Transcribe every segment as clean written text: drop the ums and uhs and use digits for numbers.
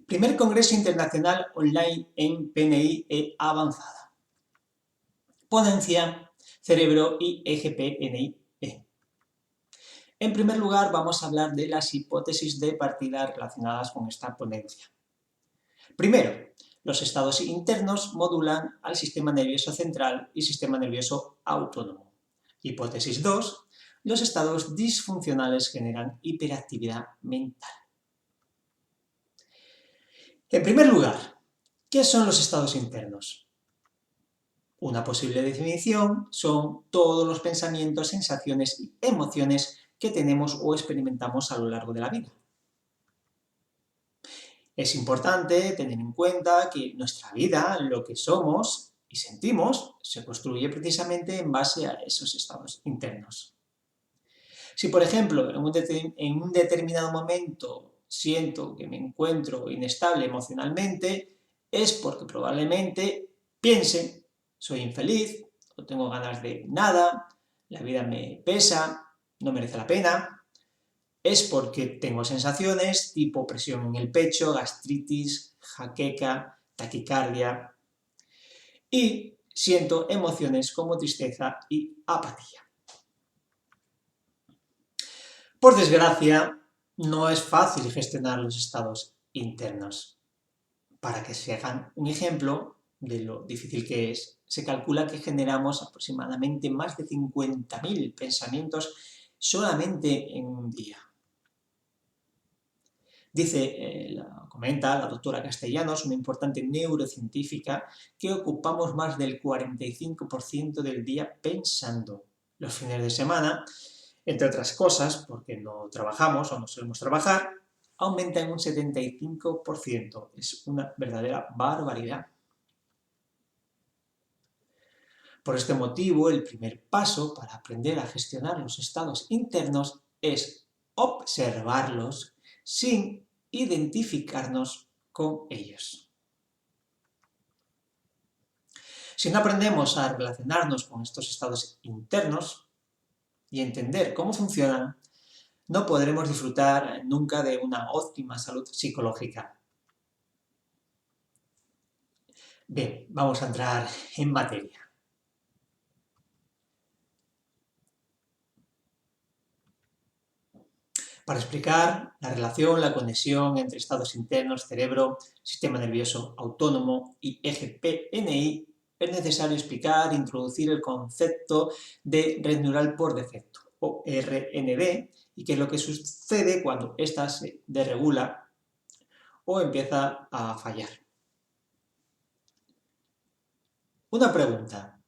Primer Congreso Internacional Online en PNI e Avanzada. Ponencia, cerebro y eje PNI-E. En primer lugar, vamos a hablar de las hipótesis de partida relacionadas con esta ponencia. Primero, los estados internos modulan al sistema nervioso central y sistema nervioso autónomo. Hipótesis 2, los estados disfuncionales generan hiperactividad mental. En primer lugar, ¿qué son los estados internos? Una posible definición son todos los pensamientos, sensaciones y emociones que tenemos o experimentamos a lo largo de la vida. Es importante tener en cuenta que nuestra vida, lo que somos y sentimos, se construye precisamente en base a esos estados internos. Si, por ejemplo, en un determinado momento siento que me encuentro inestable emocionalmente, es porque probablemente piense, soy infeliz, no tengo ganas de nada, la vida me pesa, no merece la pena. Es porque tengo sensaciones tipo presión en el pecho, gastritis, jaqueca, taquicardia. Y siento emociones como tristeza y apatía. Por desgracia, no es fácil gestionar los estados internos. Para que se hagan un ejemplo de lo difícil que es, se calcula que generamos aproximadamente más de 50.000 pensamientos solamente en un día. Comenta la doctora Castellanos, una importante neurocientífica, que ocupamos más del 45% del día pensando. Los fines de semana, entre otras cosas, porque no trabajamos o no solemos trabajar, aumenta en un 75%. Es una verdadera barbaridad. Por este motivo, el primer paso para aprender a gestionar los estados internos es observarlos sin identificarnos con ellos. Si no aprendemos a relacionarnos con estos estados internos y entender cómo funcionan, no podremos disfrutar nunca de una óptima salud psicológica. Bien, vamos a entrar en materia. Para explicar la relación, la conexión entre estados internos, cerebro, sistema nervioso autónomo y eje PNI, es necesario explicar e introducir el concepto de red neural por defecto, o RND, y qué es lo que sucede cuando ésta se desregula o empieza a fallar. Una pregunta.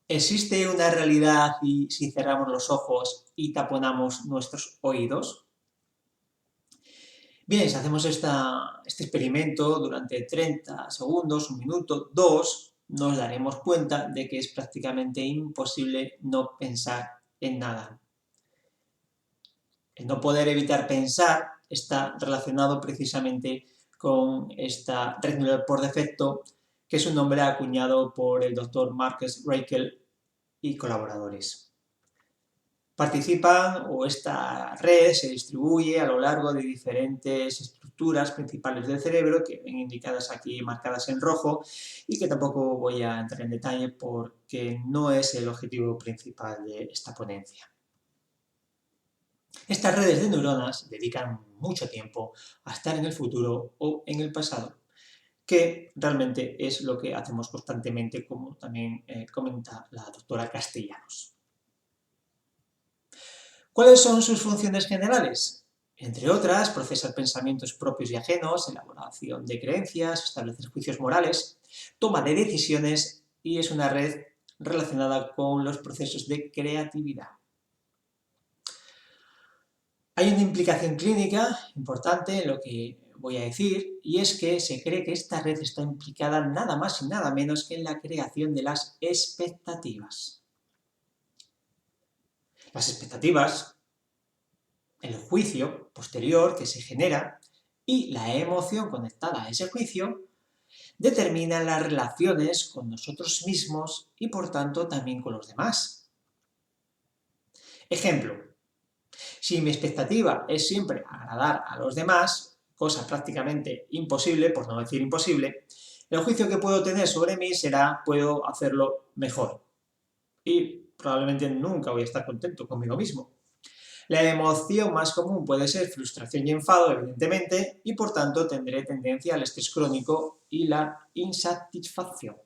¿Existe una realidad si cerramos los ojos y taponamos nuestros oídos? Bien, si hacemos este experimento durante 30 segundos, un minuto, dos, nos daremos cuenta de que es prácticamente imposible no pensar en nada. El no poder evitar pensar está relacionado precisamente con esta red neural por defecto, que es un nombre acuñado por el doctor Marcus Raichle y colaboradores. Esta red se distribuye a lo largo de diferentes estructuras principales del cerebro, que ven indicadas aquí, marcadas en rojo, y que tampoco voy a entrar en detalle porque no es el objetivo principal de esta ponencia. Estas redes de neuronas dedican mucho tiempo a estar en el futuro o en el pasado, que realmente es lo que hacemos constantemente, como también comenta la doctora Castellanos. ¿Cuáles son sus funciones generales? Entre otras, procesar pensamientos propios y ajenos, elaboración de creencias, establecer juicios morales, toma de decisiones y es una red relacionada con los procesos de creatividad. Hay una implicación clínica importante en lo que voy a decir, y es que se cree que esta red está implicada nada más y nada menos que en la creación de las expectativas. Las expectativas, el juicio posterior que se genera y la emoción conectada a ese juicio determinan las relaciones con nosotros mismos y por tanto también con los demás. Ejemplo, si mi expectativa es siempre agradar a los demás, cosa prácticamente imposible, por no decir imposible, el juicio que puedo tener sobre mí será puedo hacerlo mejor. Y probablemente nunca voy a estar contento conmigo mismo. La emoción más común puede ser frustración y enfado, evidentemente, y por tanto tendré tendencia al estrés crónico y la insatisfacción.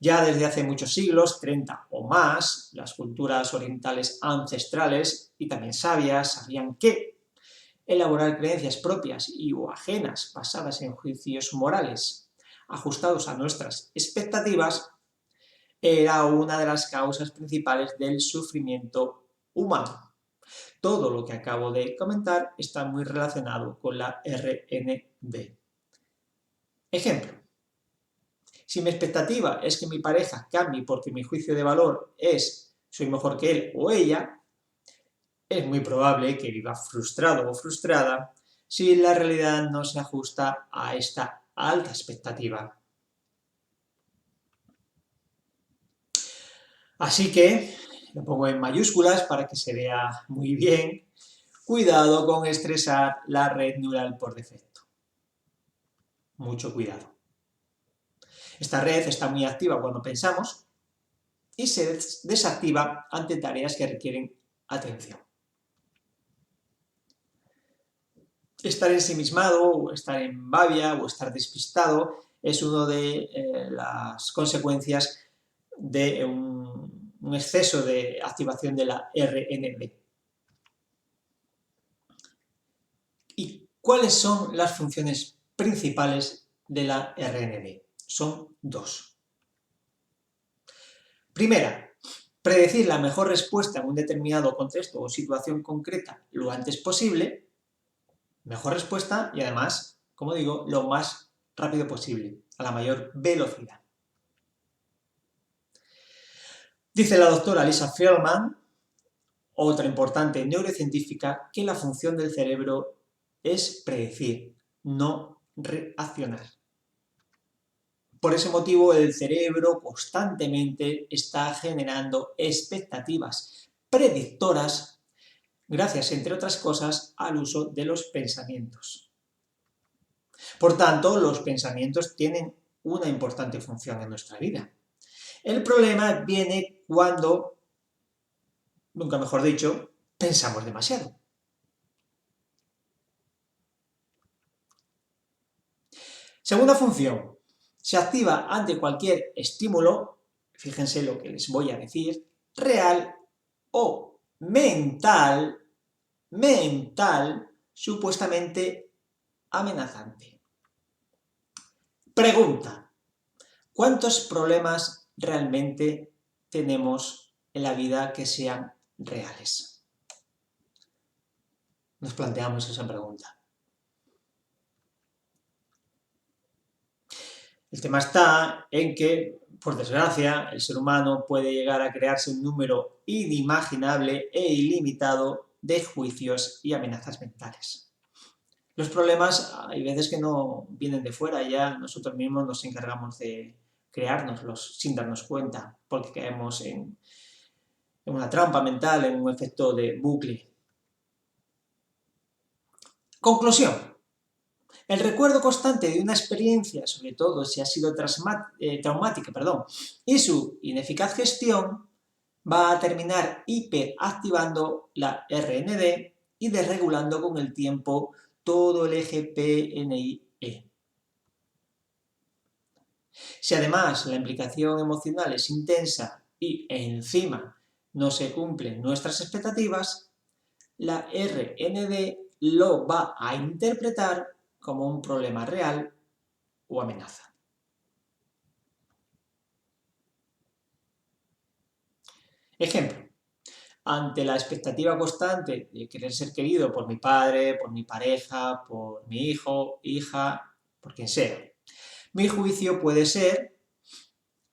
Ya desde hace muchos siglos, 30 o más, las culturas orientales ancestrales y también sabias sabían que elaborar creencias propias y o ajenas basadas en juicios morales ajustados a nuestras expectativas era una de las causas principales del sufrimiento humano. Todo lo que acabo de comentar está muy relacionado con la RND. Ejemplo. Si mi expectativa es que mi pareja cambie porque mi juicio de valor es soy mejor que él o ella, es muy probable que viva frustrado o frustrada si la realidad no se ajusta a esta alta expectativa. Así que, lo pongo en mayúsculas para que se vea muy bien, cuidado con estresar la red neural por defecto. Mucho cuidado. Esta red está muy activa cuando pensamos y se desactiva ante tareas que requieren atención. Estar ensimismado, o estar en babia, o estar despistado es una de las consecuencias de un exceso de activación de la RND. ¿Y cuáles son las funciones principales de la RND? Son dos. Primera, predecir la mejor respuesta en un determinado contexto o situación concreta lo antes posible. Mejor respuesta y además, como digo, lo más rápido posible, a la mayor velocidad. Dice la doctora Lisa Feldman, otra importante neurocientífica, que la función del cerebro es predecir, no reaccionar. Por ese motivo, el cerebro constantemente está generando expectativas predictoras gracias, entre otras cosas, al uso de los pensamientos. Por tanto, los pensamientos tienen una importante función en nuestra vida. El problema viene cuando, nunca mejor dicho, pensamos demasiado. Segunda función, se activa ante cualquier estímulo, fíjense lo que les voy a decir, real o mental, supuestamente amenazante. Pregunta, ¿cuántos problemas realmente tenemos en la vida que sean reales? Nos planteamos esa pregunta. El tema está en que, por desgracia, el ser humano puede llegar a crearse un número inimaginable e ilimitado de juicios y amenazas mentales. Los problemas hay veces que no vienen de fuera, ya nosotros mismos nos encargamos de creárnoslos sin darnos cuenta, porque caemos en una trampa mental, en un efecto de bucle. Conclusión. El recuerdo constante de una experiencia, sobre todo si ha sido traumática, y su ineficaz gestión va a terminar hiperactivando la RND y desregulando con el tiempo todo el eje PNI-E. Si además la implicación emocional es intensa y encima no se cumplen nuestras expectativas, la RND lo va a interpretar como un problema real o amenaza. Ejemplo, ante la expectativa constante de querer ser querido por mi padre, por mi pareja, por mi hijo, hija, por quien sea, mi juicio puede ser,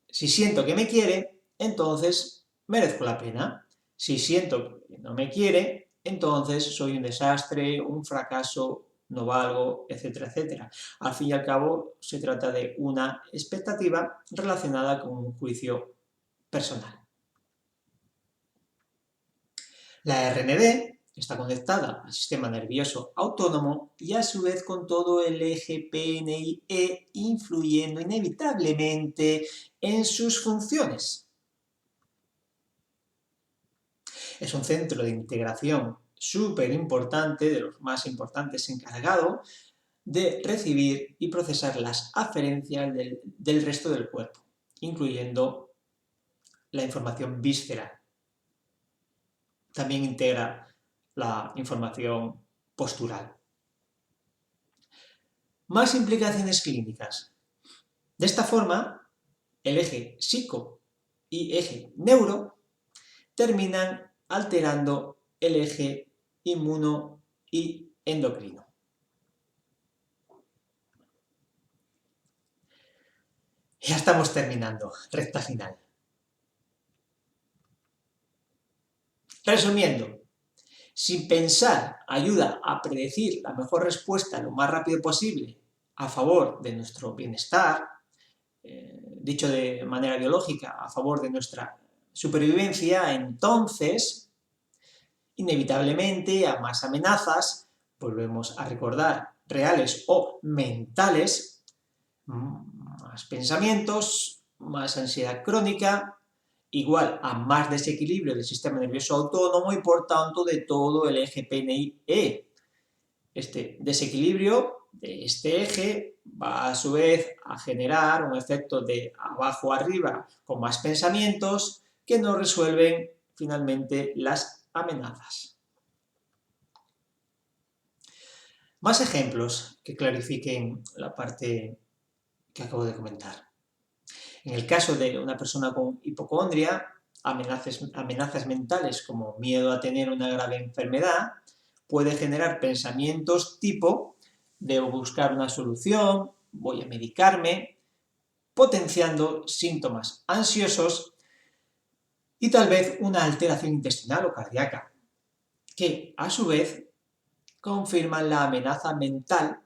si siento que me quiere, entonces merezco la pena. Si siento que no me quiere, entonces soy un desastre, un fracaso, no valgo, etcétera, etcétera. Al fin y al cabo, se trata de una expectativa relacionada con un juicio personal. La RND está conectada al sistema nervioso autónomo y a su vez con todo el eje PNI-E influyendo inevitablemente en sus funciones. Es un centro de integración súper importante, de los más importantes, encargado de recibir y procesar las aferencias del resto del cuerpo, incluyendo la información vísceral. También integra la información postural. Más implicaciones clínicas. De esta forma, el eje psico y eje neuro terminan alterando el eje inmuno y endocrino. Ya estamos terminando, recta final. Resumiendo, si pensar ayuda a predecir la mejor respuesta lo más rápido posible a favor de nuestro bienestar, dicho de manera biológica, a favor de nuestra supervivencia, entonces, inevitablemente, a más amenazas, volvemos a recordar, reales o mentales, más pensamientos, más ansiedad crónica, igual a más desequilibrio del sistema nervioso autónomo y por tanto de todo el eje PNI-E. Este desequilibrio de este eje va a su vez a generar un efecto de abajo arriba con más pensamientos que no resuelven finalmente las amenazas. Más ejemplos que clarifiquen la parte que acabo de comentar. En el caso de una persona con hipocondria, amenazas mentales como miedo a tener una grave enfermedad, puede generar pensamientos tipo debo buscar una solución, voy a medicarme, potenciando síntomas ansiosos y tal vez una alteración intestinal o cardíaca, que a su vez confirman la amenaza mental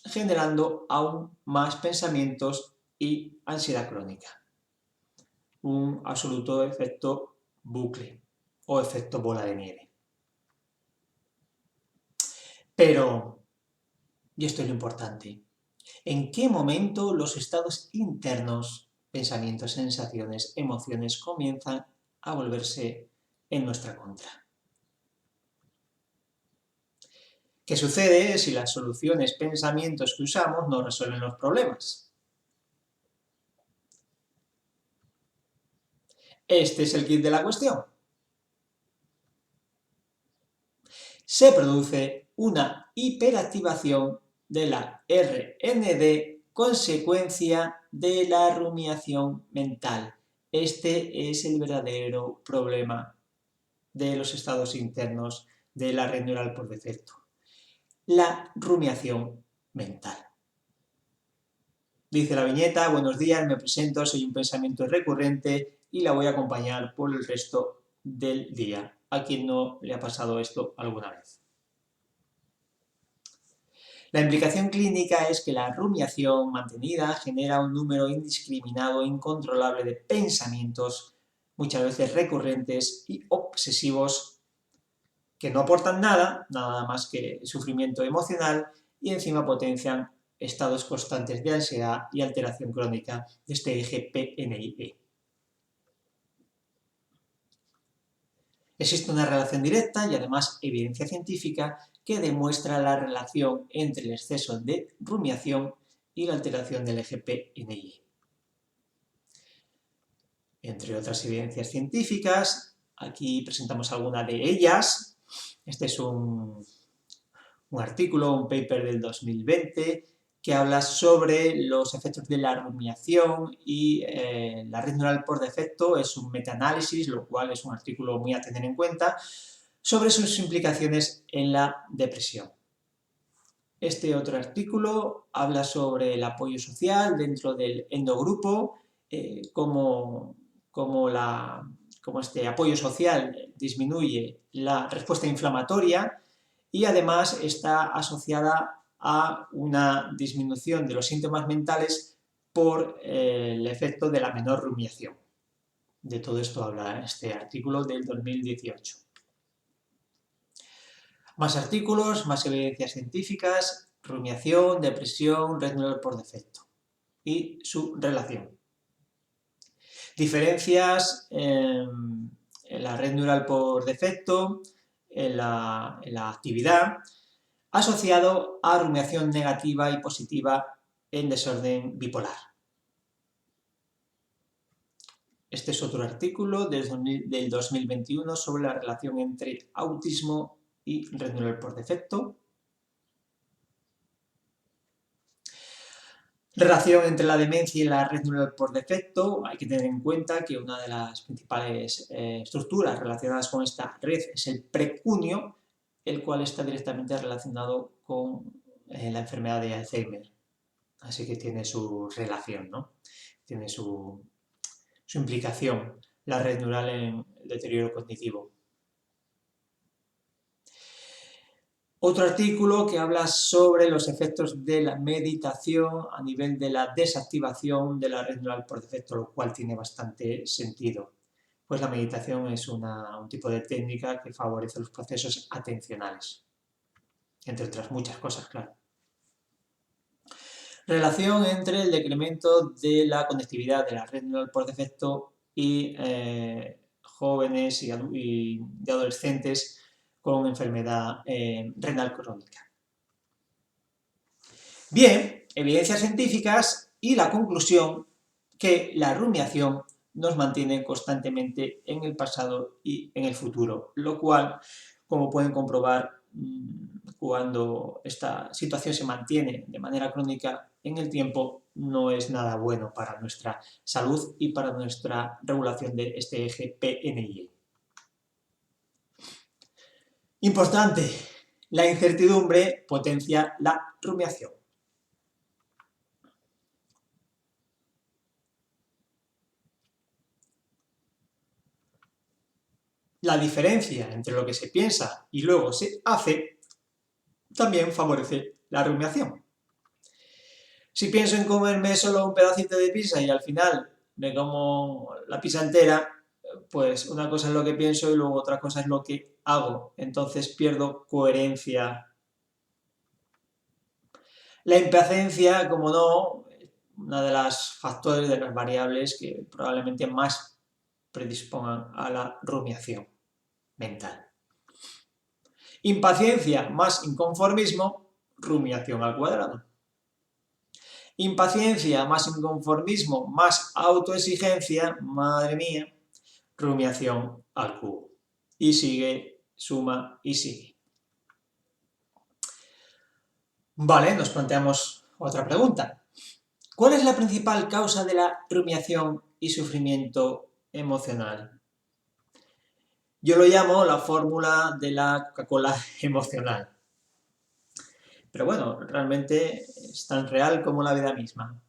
generando aún más pensamientos y ansiedad crónica. Un absoluto efecto bucle o efecto bola de nieve. Pero, y esto es lo importante, ¿en qué momento los estados internos, pensamientos, sensaciones, emociones comienzan a volverse en nuestra contra? ¿Qué sucede si las soluciones, pensamientos que usamos no resuelven los problemas? Este es el kit de la cuestión. Se produce una hiperactivación de la RND consecuencia de la rumiación mental. Este es el verdadero problema de los estados internos de la red neural por defecto. La rumiación mental. Dice la viñeta, buenos días, me presento, soy un pensamiento recurrente y la voy a acompañar por el resto del día. ¿A quien no le ha pasado esto alguna vez? La implicación clínica es que la rumiación mantenida genera un número indiscriminado e incontrolable de pensamientos, muchas veces recurrentes y obsesivos, que no aportan nada más que sufrimiento emocional y encima potencian estados constantes de ansiedad y alteración crónica de este eje PNI-E. Existe una relación directa y además evidencia científica que demuestra la relación entre el exceso de rumiación y la alteración del eje PNI. Entre otras evidencias científicas, aquí presentamos alguna de ellas. Este es un artículo, un paper del 2020, que habla sobre los efectos de la rumiación y la red neural por defecto. Es un metaanálisis, lo cual es un artículo muy a tener en cuenta, sobre sus implicaciones en la depresión. Este otro artículo habla sobre el apoyo social dentro del endogrupo, cómo este apoyo social disminuye la respuesta inflamatoria y además está asociada a una disminución de los síntomas mentales por el efecto de la menor rumiación. De todo esto habla este artículo del 2018. Más artículos, más evidencias científicas, rumiación, depresión, red neural por defecto y su relación. Diferencias en la red neural por defecto, en la actividad, asociado a rumiación negativa y positiva en desorden bipolar. Este es otro artículo del 2021 sobre la relación entre autismo y red neural por defecto. Relación entre la demencia y la red neural por defecto. Hay que tener en cuenta que una de las principales estructuras relacionadas con esta red es el precunio, el cual está directamente relacionado con la enfermedad de Alzheimer. Así que tiene su relación, ¿no? Tiene su implicación, la red neural en el deterioro cognitivo. Otro artículo que habla sobre los efectos de la meditación a nivel de la desactivación de la red neural por defecto, lo cual tiene bastante sentido. Pues la meditación es un tipo de técnica que favorece los procesos atencionales, entre otras muchas cosas, claro. Relación entre el decremento de la conectividad de la red neural por defecto y jóvenes y adolescentes con enfermedad renal crónica. Bien, evidencias científicas y la conclusión que la rumiación nos mantiene constantemente en el pasado y en el futuro, lo cual, como pueden comprobar, cuando esta situación se mantiene de manera crónica en el tiempo, no es nada bueno para nuestra salud y para nuestra regulación de este eje PNIE. Importante, la incertidumbre potencia la rumiación. La diferencia entre lo que se piensa y luego se hace también favorece la rumiación. Si pienso en comerme solo un pedacito de pizza y al final me como la pizza entera, pues una cosa es lo que pienso y luego otra cosa es lo que hago. Entonces pierdo coherencia. La impaciencia, como no, una de las factores, de las variables que probablemente más predispongan a la rumiación mental. Impaciencia más inconformismo, rumiación al cuadrado. Impaciencia más inconformismo más autoexigencia, madre mía, rumiación al cubo. Y sigue, suma y sigue. Vale, nos planteamos otra pregunta. ¿Cuál es la principal causa de la rumiación y sufrimiento emocional? Yo lo llamo la fórmula de la Coca-Cola emocional. Pero bueno, realmente es tan real como la vida misma.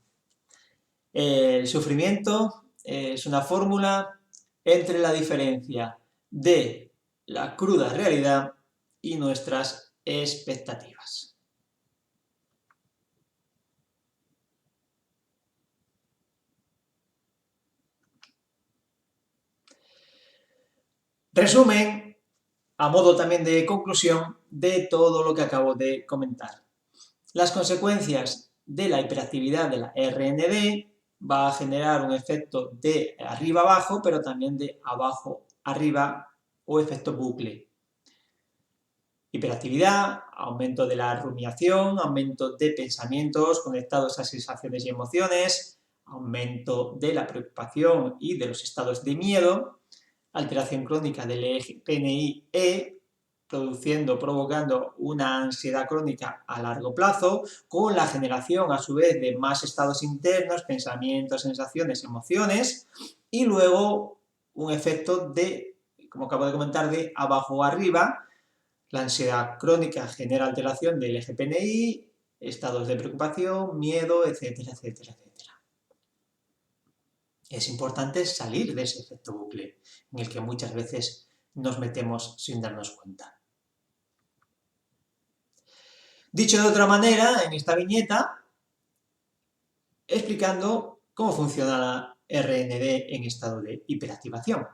El sufrimiento es una fórmula entre la diferencia de la cruda realidad y nuestras expectativas. Resumen, a modo también de conclusión, de todo lo que acabo de comentar. Las consecuencias de la hiperactividad de la RND va a generar un efecto de arriba abajo, pero también de abajo arriba o efecto bucle. Hiperactividad, aumento de la rumiación, aumento de pensamientos conectados a sensaciones y emociones, aumento de la preocupación y de los estados de miedo, alteración crónica del eje PNI-E, provocando una ansiedad crónica a largo plazo, con la generación a su vez de más estados internos, pensamientos, sensaciones, emociones, y luego un efecto de, como acabo de comentar, de abajo arriba. La ansiedad crónica genera alteración del eje PNI, estados de preocupación, miedo, etcétera, etcétera, etcétera. Es importante salir de ese efecto bucle, en el que muchas veces nos metemos sin darnos cuenta. Dicho de otra manera, en esta viñeta, explicando cómo funciona la RND en estado de hiperactivación.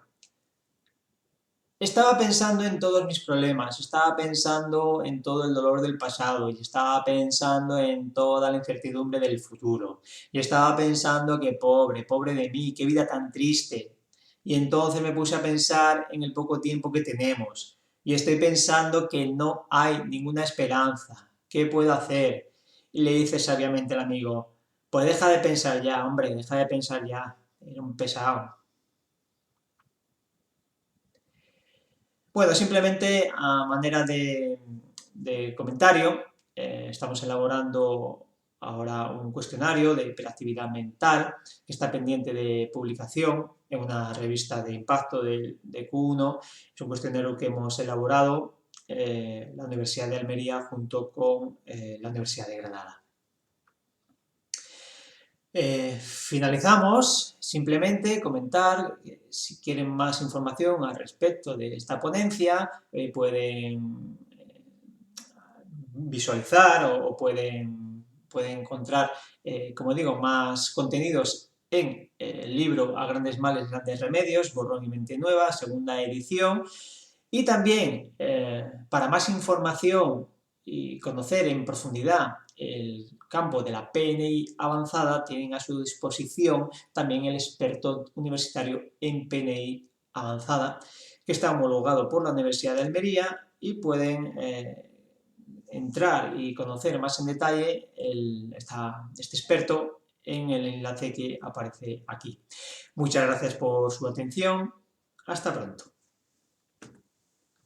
Estaba pensando en todos mis problemas, estaba pensando en todo el dolor del pasado y estaba pensando en toda la incertidumbre del futuro. Y estaba pensando que pobre, pobre de mí, qué vida tan triste. Y entonces me puse a pensar en el poco tiempo que tenemos. Y estoy pensando que no hay ninguna esperanza. ¿Qué puedo hacer? Y le dice sabiamente al amigo, pues deja de pensar ya, hombre, deja de pensar ya. Era un pesado. Bueno, simplemente a manera de comentario, estamos elaborando ahora un cuestionario de hiperactividad mental que está pendiente de publicación en una revista de impacto de Q1. Es un cuestionario que hemos elaborado la Universidad de Almería junto con la Universidad de Granada. Finalizamos, simplemente comentar que si quieren más información al respecto de esta ponencia, pueden visualizar o pueden encontrar, como digo, más contenidos en el libro A grandes males, grandes remedios, Borrón y mente nueva, segunda edición. Y también, para más información y conocer en profundidad el campo de la PNI avanzada, tienen a su disposición también el experto universitario en PNI avanzada, que está homologado por la Universidad de Almería y pueden entrar y conocer más en detalle este experto en el enlace que aparece aquí. Muchas gracias por su atención. Hasta pronto.